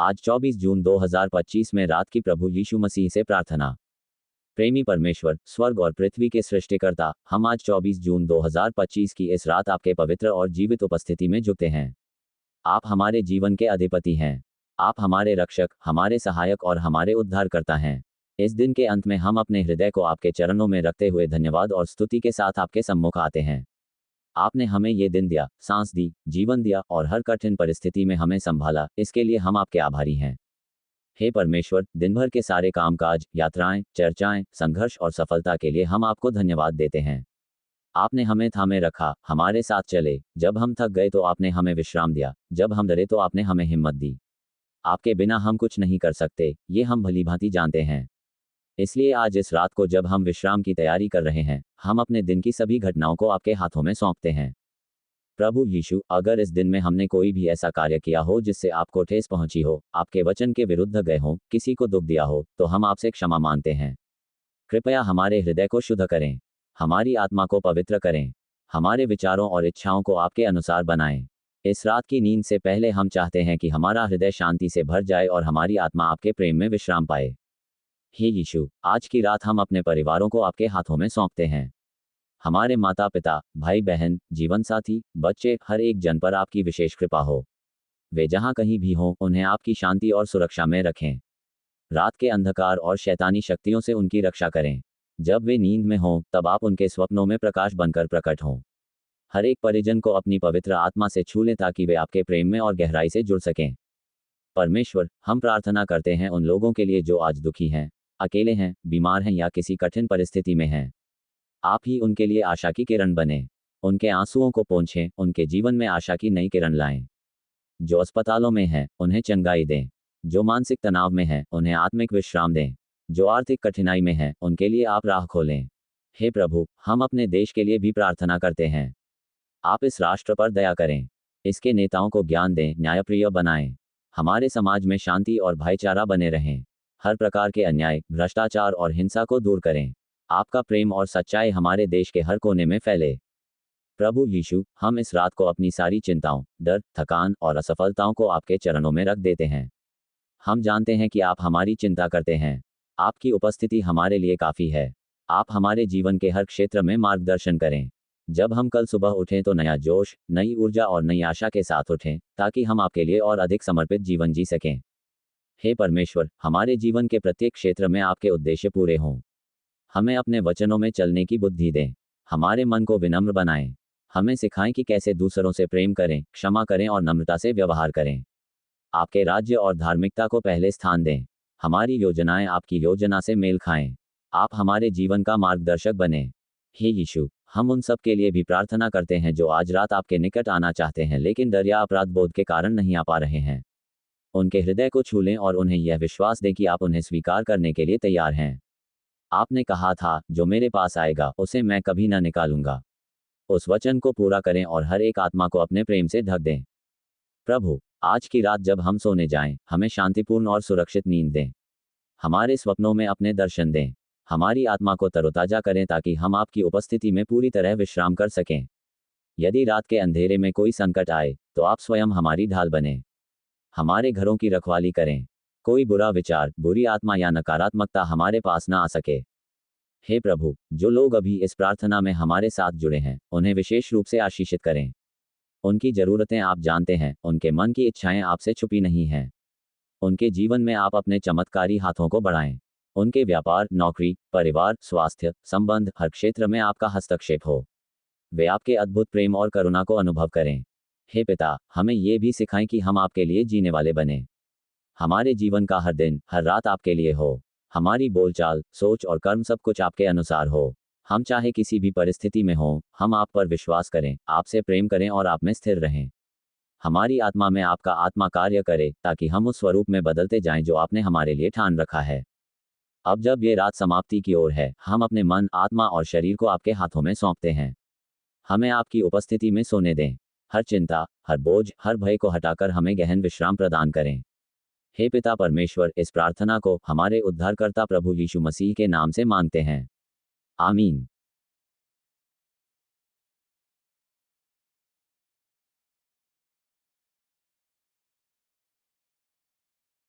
आज 24 जून 2025 में रात की प्रभु यीशु मसीह से प्रार्थना। प्रेमी परमेश्वर, स्वर्ग और पृथ्वी के सृष्टिकर्ता, हम आज 24 जून 2025 की इस रात आपके पवित्र और जीवित उपस्थिति में झुकते हैं। आप हमारे जीवन के अधिपति हैं। आप हमारे रक्षक, हमारे सहायक और हमारे उद्धारकर्ता हैं। इस दिन के अंत में हम अपने हृदय को आपके चरणों में रखते हुए धन्यवाद और स्तुति के साथ आपके सम्मुख आते हैं। आपने हमें ये दिन दिया, सांस दी, जीवन दिया और हर कठिन परिस्थिति में हमें संभाला, इसके लिए हम आपके आभारी हैं। हे परमेश्वर, दिन भर के सारे कामकाज, यात्राएं, चर्चाएं, संघर्ष और सफलता के लिए हम आपको धन्यवाद देते हैं। आपने हमें थामे रखा, हमारे साथ चले, जब हम थक गए तो आपने हमें विश्राम दिया, जब हम डरे तो आपने हमें हिम्मत दी। आपके बिना हम कुछ नहीं कर सकते, ये हम भलीभांति जानते हैं। इसलिए आज इस रात को जब हम विश्राम की तैयारी कर रहे हैं, हम अपने दिन की सभी घटनाओं को आपके हाथों में सौंपते हैं। प्रभु यीशु, अगर इस दिन में हमने कोई भी ऐसा कार्य किया हो जिससे आपको ठेस पहुंची हो, आपके वचन के विरुद्ध गए हों, किसी को दुख दिया हो, तो हम आपसे क्षमा मांगते हैं। कृपया हमारे हृदय को शुद्ध करें, हमारी आत्मा को पवित्र करें, हमारे विचारों और इच्छाओं को आपके अनुसार बनाएं। इस रात की नींद से पहले हम चाहते हैं कि हमारा हृदय शांति से भर जाए और हमारी आत्मा आपके प्रेम में विश्राम पाए। हे यीशु, आज की रात हम अपने परिवारों को आपके हाथों में सौंपते हैं। हमारे माता पिता, भाई बहन, जीवन साथी, बच्चे, हर एक जन पर आपकी विशेष कृपा हो। वे जहां कहीं भी हों, उन्हें आपकी शांति और सुरक्षा में रखें। रात के अंधकार और शैतानी शक्तियों से उनकी रक्षा करें। जब वे नींद में हों, तब आप उनके स्वप्नों में प्रकाश बनकर प्रकट हों। हर एक परिजन को अपनी पवित्र आत्मा से छू लें ताकि वे आपके प्रेम में और गहराई से जुड़ सकें। परमेश्वर, हम प्रार्थना करते हैं उन लोगों के लिए जो आज दुखी हैं, अकेले हैं, बीमार हैं या किसी कठिन परिस्थिति में हैं। आप ही उनके लिए आशा की किरण बने। उनके आंसुओं को पोंछें, उनके जीवन में आशा की नई किरण लाएं। जो अस्पतालों में हैं, उन्हें चंगाई दें। जो मानसिक तनाव में हैं, उन्हें आत्मिक विश्राम दें। जो आर्थिक कठिनाई में हैं, उनके लिए आप राह खोलें। हे प्रभु, हम अपने देश के लिए भी प्रार्थना करते हैं। आप इस राष्ट्र पर दया करें। इसके नेताओं को ज्ञान दें, न्यायप्रिय बनाएं। हमारे समाज में शांति और भाईचारा बने रहें। हर प्रकार के अन्याय, भ्रष्टाचार और हिंसा को दूर करें। आपका प्रेम और सच्चाई हमारे देश के हर कोने में फैले। प्रभु यीशु, हम इस रात को अपनी सारी चिंताओं, डर, थकान और असफलताओं को आपके चरणों में रख देते हैं। हम जानते हैं कि आप हमारी चिंता करते हैं। आपकी उपस्थिति हमारे लिए काफ़ी है। आप हमारे जीवन के हर क्षेत्र में मार्गदर्शन करें। जब हम कल सुबह उठें तो नया जोश, नई ऊर्जा और नई आशा के साथ उठें, ताकि हम आपके लिए और अधिक समर्पित जीवन जी सकें। हे परमेश्वर, हमारे जीवन के प्रत्येक क्षेत्र में आपके उद्देश्य पूरे हों। हमें अपने वचनों में चलने की बुद्धि दें। हमारे मन को विनम्र बनाएं। हमें सिखाएं कि कैसे दूसरों से प्रेम करें, क्षमा करें और नम्रता से व्यवहार करें। आपके राज्य और धार्मिकता को पहले स्थान दें। हमारी योजनाएं आपकी योजना से मेल खाएं। आप हमारे जीवन का मार्गदर्शक बने। हे यीशु, हम उन सब के लिए भी प्रार्थना करते हैं जो आज रात आपके निकट आना चाहते हैं लेकिन डर या अपराध बोध के कारण नहीं आ पा रहे हैं। उनके हृदय को छू लें और उन्हें यह विश्वास दें कि आप उन्हें स्वीकार करने के लिए तैयार हैं। आपने कहा था, जो मेरे पास आएगा उसे मैं कभी न निकालूंगा। उस वचन को पूरा करें और हर एक आत्मा को अपने प्रेम से ढक दें। प्रभु, आज की रात जब हम सोने जाएं, हमें शांतिपूर्ण और सुरक्षित नींद दें। हमारे स्वप्नों में अपने दर्शन दें। हमारी आत्मा को तरोताजा करें ताकि हम आपकी उपस्थिति में पूरी तरह विश्राम कर सकें। यदि रात के अंधेरे में कोई संकट आए, तो आप स्वयं हमारी ढाल बने। हमारे घरों की रखवाली करें। कोई बुरा विचार, बुरी आत्मा या नकारात्मकता हमारे पास न आ सके। हे प्रभु, जो लोग अभी इस प्रार्थना में हमारे साथ जुड़े हैं, उन्हें विशेष रूप से आशीषित करें। उनकी ज़रूरतें आप जानते हैं, उनके मन की इच्छाएं आपसे छुपी नहीं हैं। उनके जीवन में आप अपने चमत्कारी हाथों को बढ़ाएं। उनके व्यापार, नौकरी, परिवार, स्वास्थ्य, संबंध, हर क्षेत्र में आपका हस्तक्षेप हो। वे आपके अद्भुत प्रेम और करुणा को अनुभव करें। हे पिता, हमें ये भी सिखाएं कि हम आपके लिए जीने वाले बने। हमारे जीवन का हर दिन, हर रात आपके लिए हो। हमारी बोलचाल, सोच और कर्म सब कुछ आपके अनुसार हो। हम चाहे किसी भी परिस्थिति में हों, हम आप पर विश्वास करें, आपसे प्रेम करें और आप में स्थिर रहें। हमारी आत्मा में आपका आत्मा कार्य करे ताकि हम उस स्वरूप में बदलते जाएं जो आपने हमारे लिए ठान रखा है। अब जब ये रात समाप्ति की ओर है, हम अपने मन, आत्मा और शरीर को आपके हाथों में सौंपते हैं। हमें आपकी उपस्थिति में सोने दें। हर चिंता, हर बोझ, हर भय को हटाकर हमें गहन विश्राम प्रदान करें। हे पिता परमेश्वर, इस प्रार्थना को हमारे उद्धारकर्ता प्रभु यीशु मसीह के नाम से मांगते हैं। आमीन।